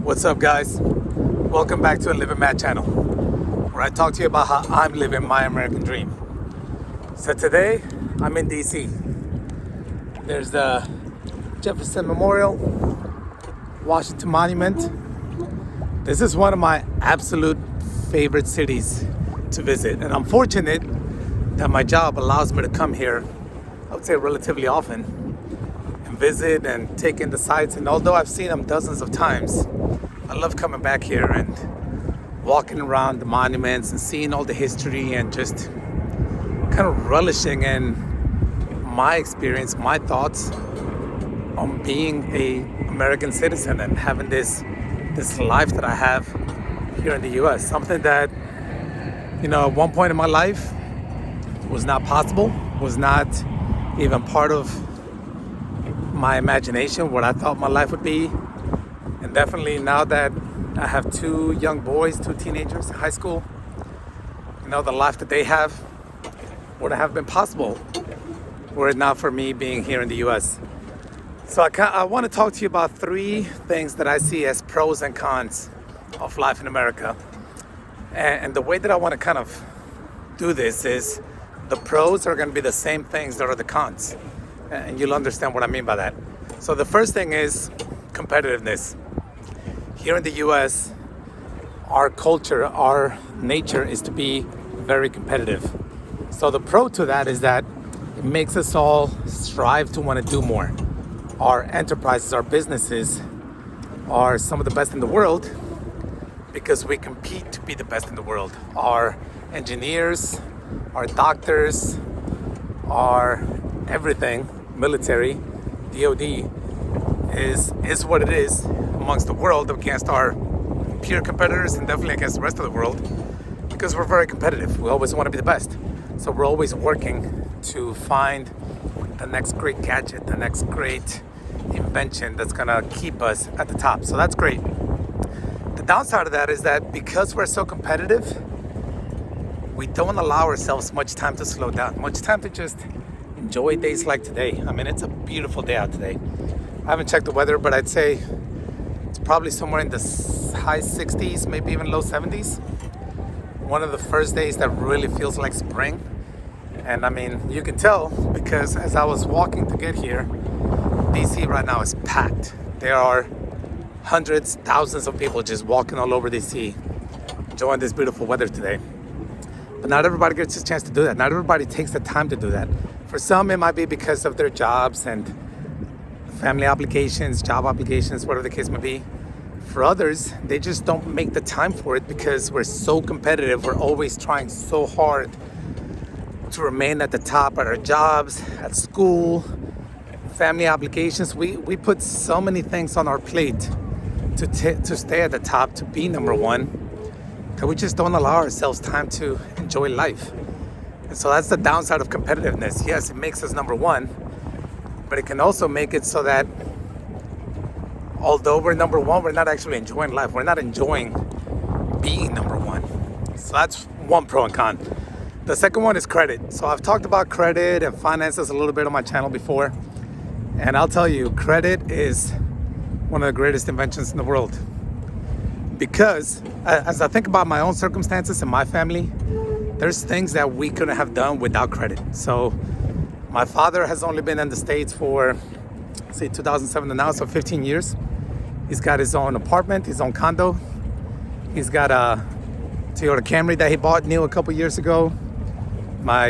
What's up, guys? Welcome back to the Living Mad channel, where I talk to you about how I'm living my American dream. So today, I'm in DC. There's the Jefferson Memorial, Washington Monument. This is one of my absolute favorite cities to visit, and I'm fortunate that my job allows me to come here, I would say relatively often, and visit and take in the sights. And although I've seen them dozens of times, I love coming back here and walking around the monuments and seeing all the history and just kind of relishing in my experience, my thoughts on being a American citizen and having this life that I have here in the US. Something that, at one point in my life was not possible, was not even part of my imagination, what I thought my life would be. And definitely now that I have two young boys, two teenagers in high school, the life that they have would have been possible were it not for me being here in the US. So I want to talk to you about three things that I see as pros and cons of life in America. And the way that I want to kind of do this is the pros are going to be the same things that are the cons. And you'll understand what I mean by that. So the first thing is competitiveness. Here in the US, our culture, our nature is to be very competitive. So the pro to that is that it makes us all strive to want to do more. Our enterprises, our businesses are some of the best in the world because we compete to be the best in the world. Our engineers, our doctors, our everything, military, DOD, is what it is amongst the world against our peer competitors and definitely against the rest of the world, because we're very competitive. We always want to be the best. So we're always working to find the next great gadget, the next great invention that's gonna keep us at the top. So that's great. The downside of that is that because we're so competitive, we don't allow ourselves much time to slow down, much time to just enjoy days like today. I mean, it's a beautiful day out today. I haven't checked the weather, but I'd say it's probably somewhere in the high 60s, maybe even low 70s. One of the first days that really feels like spring. And I mean, you can tell because as I was walking to get here, DC right now is packed. There are hundreds, thousands of people just walking all over DC, enjoying this beautiful weather today. But not everybody gets a chance to do that. Not everybody takes the time to do that. For some, it might be because of their jobs and family obligations, job obligations, whatever the case may be. For others, they just don't make the time for it because we're so competitive. We're always trying so hard to remain at the top at our jobs, at school, family obligations. We put so many things on our plate to stay at the top, to be number one, that we just don't allow ourselves time to enjoy life. And so that's the downside of competitiveness. Yes, it makes us number one, but it can also make it so that although we're number one, we're not actually enjoying life. We're not enjoying being number one. So that's one pro and con. The second one is credit. So I've talked about credit and finances a little bit on my channel before. And I'll tell you, credit is one of the greatest inventions in the world. Because as I think about my own circumstances and my family, there's things that we couldn't have done without credit. So my father has only been in the States for, say, 2007 to now, so 15 years. He's got his own apartment, his own condo. He's got a Toyota Camry that he bought new a couple years ago. My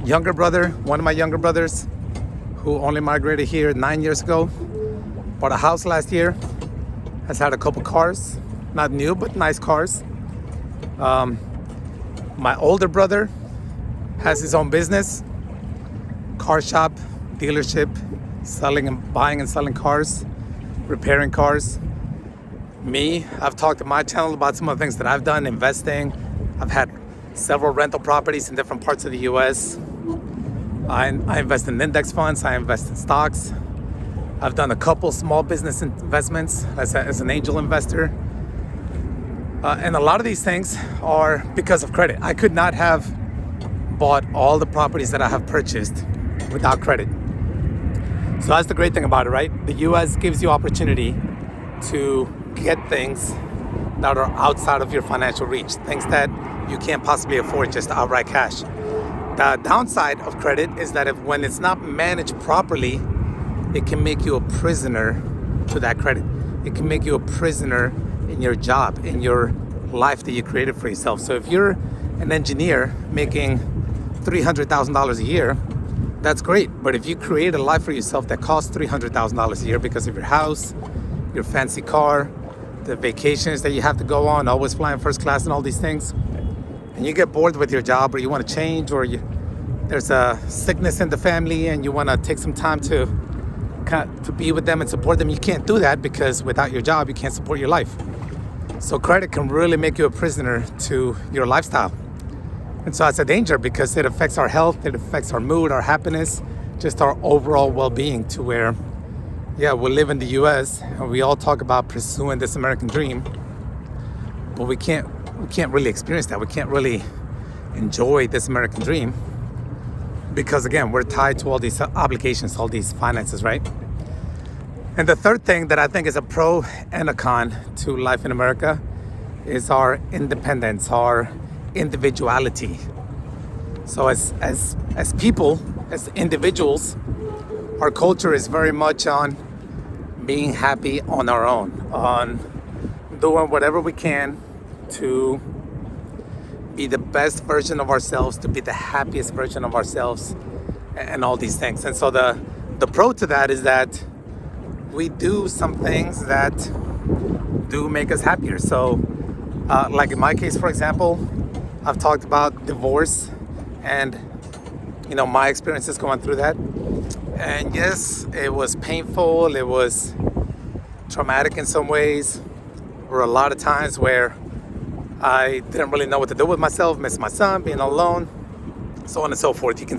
younger brother, one of my younger brothers, who only migrated here 9 years ago, bought a house last year, has had a couple cars, not new, but nice cars. My older brother has his own business, car shop, dealership, buying and selling cars, repairing cars. Me, I've talked to my channel about some of the things that I've done, investing. I've had several rental properties in different parts of the US. I invest in index funds, I invest in stocks. I've done a couple small business investments as an angel investor. And a lot of these things are because of credit. I could not have bought all the properties that I have purchased without credit. So that's the great thing about it, right? The US gives you opportunity to get things that are outside of your financial reach, things that you can't possibly afford just outright cash. The downside of credit is that when it's not managed properly, it can make you a prisoner to that credit. It can make you a prisoner in your job, in your life that you created for yourself. So if you're an engineer making $300,000 a year, that's great. But if you create a life for yourself that costs $300,000 a year because of your house, your fancy car, the vacations that you have to go on, always flying first class and all these things, and you get bored with your job, or you want to change, or there's a sickness in the family and you want to take some time to be with them and support them, you can't do that because without your job, you can't support your life. So credit can really make you a prisoner to your lifestyle. And so it's a danger because it affects our health, it affects our mood, our happiness, just our overall well-being, to where, yeah, we live in the US and we all talk about pursuing this American dream, but we can't really experience that. We can't really enjoy this American dream because, again, we're tied to all these obligations, all these finances, right? And the third thing that I think is a pro and a con to life in America is our independence, our individuality. So as people, as individuals, our culture is very much on being happy on our own, on doing whatever we can to be the best version of ourselves, to be the happiest version of ourselves, and all these things. And so the pro to that is that we do some things that do make us happier. So like in my case, for example, I've talked about divorce and my experiences going through that. And yes, it was painful, it was traumatic in some ways. There were a lot of times where I didn't really know what to do with myself, missed my son, being alone, so on and so forth. You can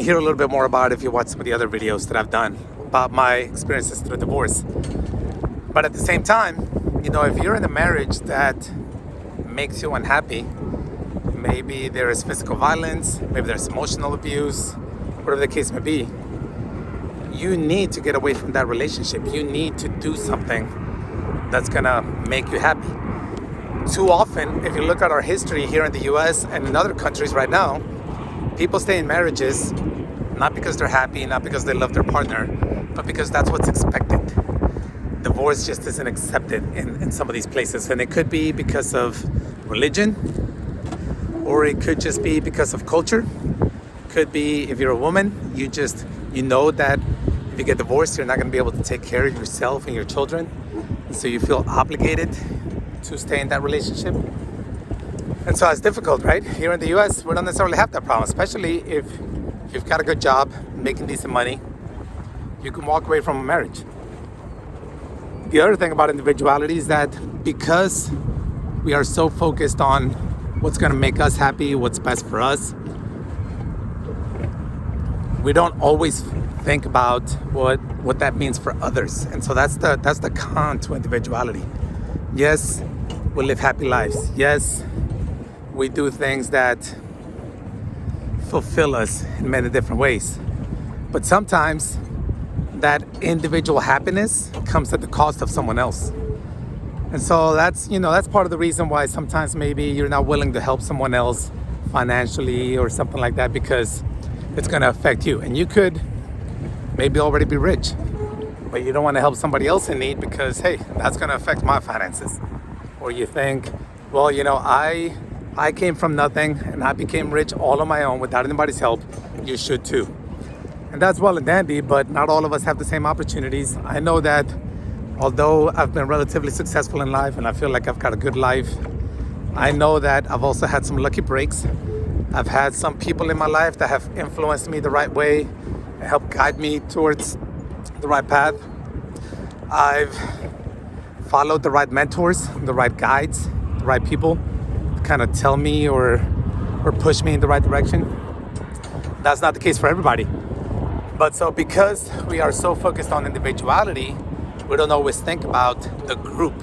hear a little bit more about it if you watch some of the other videos that I've done about my experiences through divorce. But at the same time, if you're in a marriage that makes you unhappy, maybe there is physical violence, maybe there's emotional abuse, whatever the case may be, you need to get away from that relationship. You need to do something that's gonna make you happy. Too often, if you look at our history here in the US and in other countries right now, people stay in marriages not because they're happy, not because they love their partner, but because that's what's expected. Divorce just isn't accepted in some of these places. And it could be because of religion, or it could just be because of culture. Could be if you're a woman, you know that if you get divorced, you're not going to be able to take care of yourself and your children, and so you feel obligated to stay in that relationship. And so it's difficult, right? Here in the US, we don't necessarily have that problem, especially if you've got a good job, making decent money, you can walk away from a marriage. The other thing about individuality is that because we are so focused on what's going to make us happy, what's best for us, we don't always think about what that means for others. And so that's the con to individuality. Yes, we live happy lives. Yes, we do things that fulfill us in many different ways. But sometimes that individual happiness comes at the cost of someone else. And so that's part of the reason why sometimes maybe you're not willing to help someone else financially or something like that, because it's going to affect you. And you could maybe already be rich, but you don't want to help somebody else in need because, hey, that's going to affect my finances. Or you think, well, I came from nothing and I became rich all on my own without anybody's help. You should too. And that's well and dandy, but not all of us have the same opportunities. I know that although I've been relatively successful in life and I feel like I've got a good life, I know that I've also had some lucky breaks. I've had some people in my life that have influenced me the right way and helped guide me towards the right path. I've followed the right mentors, the right guides, the right people to kind of tell me or push me in the right direction. That's not the case for everybody. But so because we are so focused on individuality, we don't always think about the group.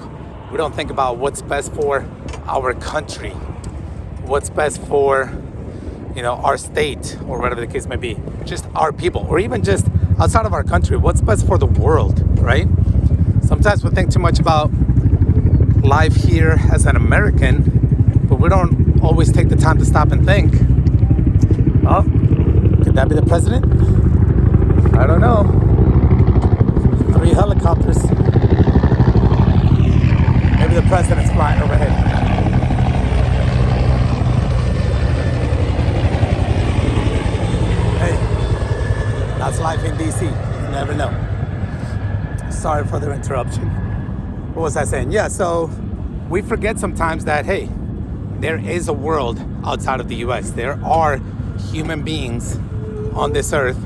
We don't think about what's best for our country, what's best for our state, or whatever the case may be, just our people, or even just outside of our country, what's best for the world, right? Sometimes we think too much about life here as an American, but we don't always take the time to stop and think, oh, could that be the president? I don't know. 3 helicopters. Maybe the president's flying overhead. Hey, that's life in DC. You never know. Sorry for the interruption. What was I saying? Yeah, so we forget sometimes that, hey, there is a world outside of the US. There are human beings on this earth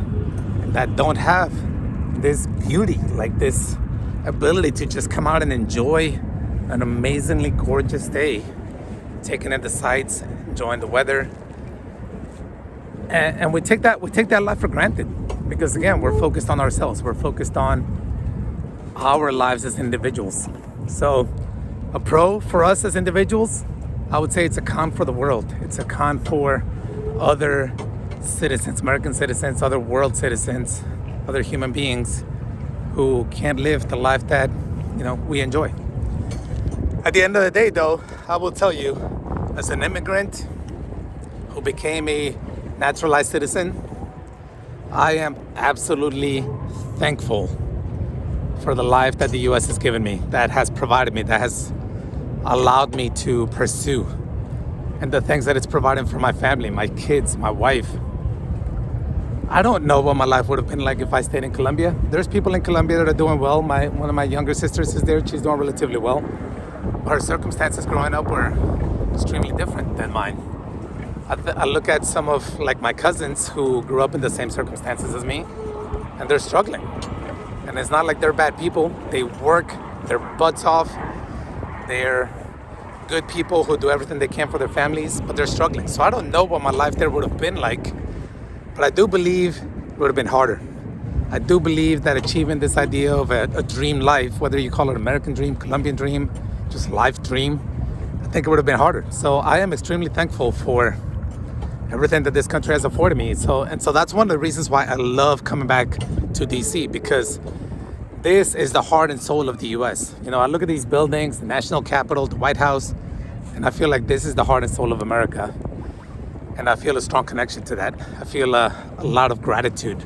that don't have this beauty, like this ability to just come out and enjoy an amazingly gorgeous day, taking in the sights, enjoying the weather. And we take that life for granted because, again, we're focused on ourselves. We're focused on our lives as individuals. So a pro for us as individuals, I would say it's a con for the world. It's a con for other citizens, American citizens, other world citizens, other human beings who can't live the life that, we enjoy. At the end of the day, though, I will tell you, as an immigrant who became a naturalized citizen, I am absolutely thankful for the life that the U.S. has given me, that has provided me, that has allowed me to pursue, and the things that it's providing for my family, my kids, my wife. I don't know what my life would have been like if I stayed in Colombia. There's people in Colombia that are doing well. One of my younger sisters is there. She's doing relatively well. Her circumstances growing up were extremely different than mine. I look at some of my cousins who grew up in the same circumstances as me, and they're struggling. And it's not like they're bad people. They work their butts off. They're good people who do everything they can for their families, but they're struggling. So I don't know what my life there would have been like, but I do believe it would have been harder. I do believe that achieving this idea of a dream life, whether you call it American dream, Colombian dream, just life dream, I think it would have been harder. So I am extremely thankful for everything that this country has afforded me. So that's one of the reasons why I love coming back to DC, because this is the heart and soul of the US. I look at these buildings, the National Capitol, the White House, and I feel like this is the heart and soul of America. And I feel a strong connection to that. I feel a lot of gratitude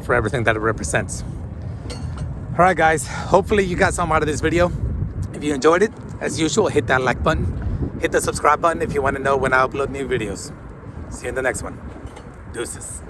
for everything that it represents. All right, guys, hopefully you got something out of this video. If you enjoyed it, as usual, hit that like button. Hit the subscribe button if you want to know when I upload new videos. See you in the next one. Deuces.